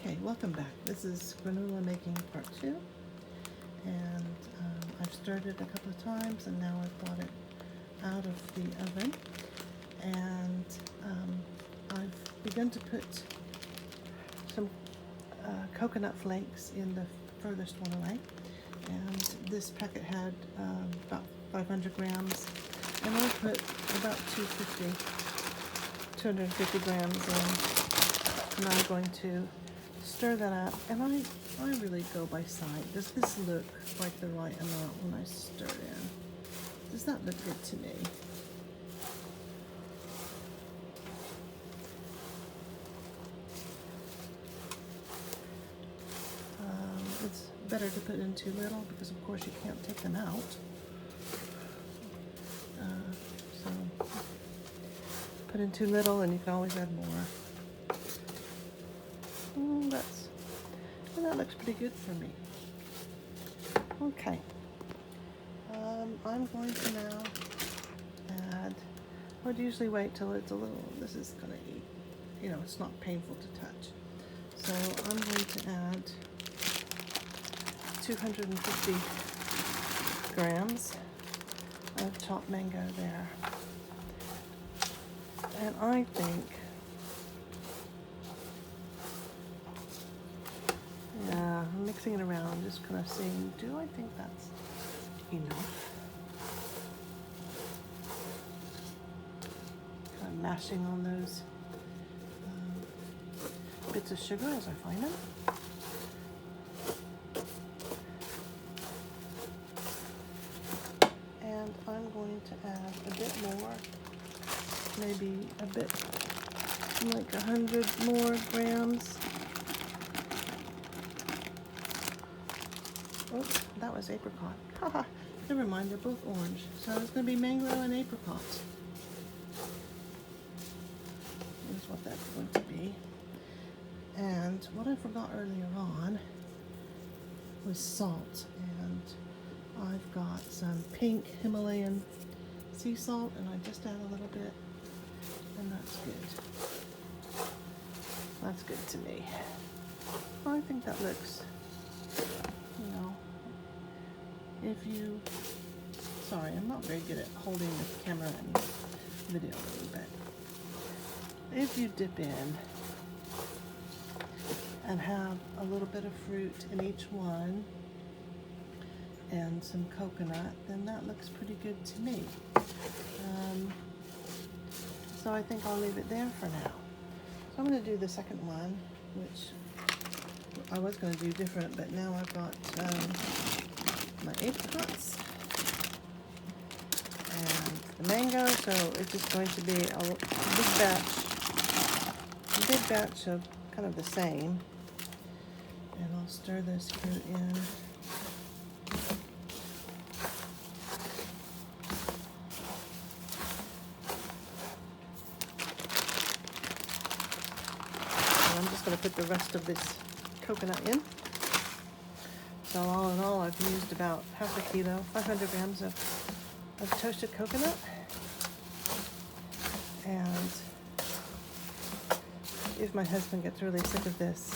Okay, welcome back. This is granola making part 2, and I've stirred it a couple of times, and now I've brought it out of the oven, and I've begun to put some coconut flakes in the furthest one away, and this packet had about 500 grams, and I'll put about 250 grams in, and I'm going to stir that up, and I really go by sight. Does this look like the right amount when I stir it in? Does that look good to me? It's better to put in too little because of course you can't take them out. So put in too little and you can always add more. That looks pretty good for me. Okay. I'm going to now add, I would usually wait till it's a little, this is going to eat, it's not painful to touch. So I'm going to add 250 grams of chopped mango there. And I think, I'm mixing it around, just kind of seeing, do I think that's enough? Kind of mashing on those bits of sugar as I find them. And I'm going to add a bit more, maybe a bit, like 100 more grams. Oh, that was apricot. Haha, never mind, they're both orange. So it's going to be mango and apricot. Here's what that's going to be. And what I forgot earlier on was salt. And I've got some pink Himalayan sea salt, and I just add a little bit. And that's good. That's good to me. I think that looks, sorry, I'm not very good at holding the camera and videoing, but if you dip in and have a little bit of fruit in each one and some coconut, then that looks pretty good to me. So I think I'll leave it there for now. So I'm going to do the second one, which I was going to do different, but now I've got my apricots and the mango, so it's just going to be a big batch of kind of the same, and I'll stir this fruit in. And I'm just going to put the rest of this coconut in. So all in all, I've used about half a kilo, 500 grams of toasted coconut. And if my husband gets really sick of this,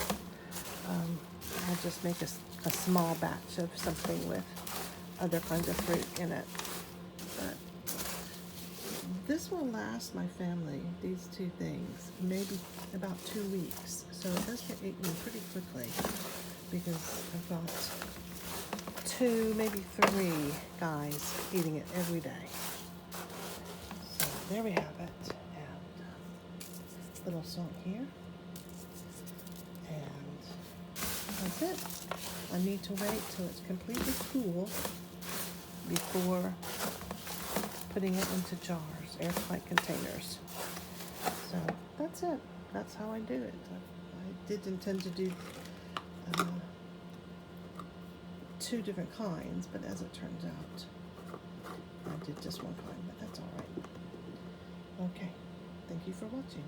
I'll just make a small batch of something with other kinds of fruit in it. But this will last my family, these two things, maybe about 2 weeks. So it does get eaten pretty quickly, because I've got 2, maybe 3 guys eating it every day. So there we have it, and a little salt here, and that's it. I need to wait till it's completely cool before putting it into jars, airtight containers. So that's it. That's how I do it. I did intend to do 2 different kinds, but as it turns out, I did just one kind, but that's all right. Okay, thank you for watching.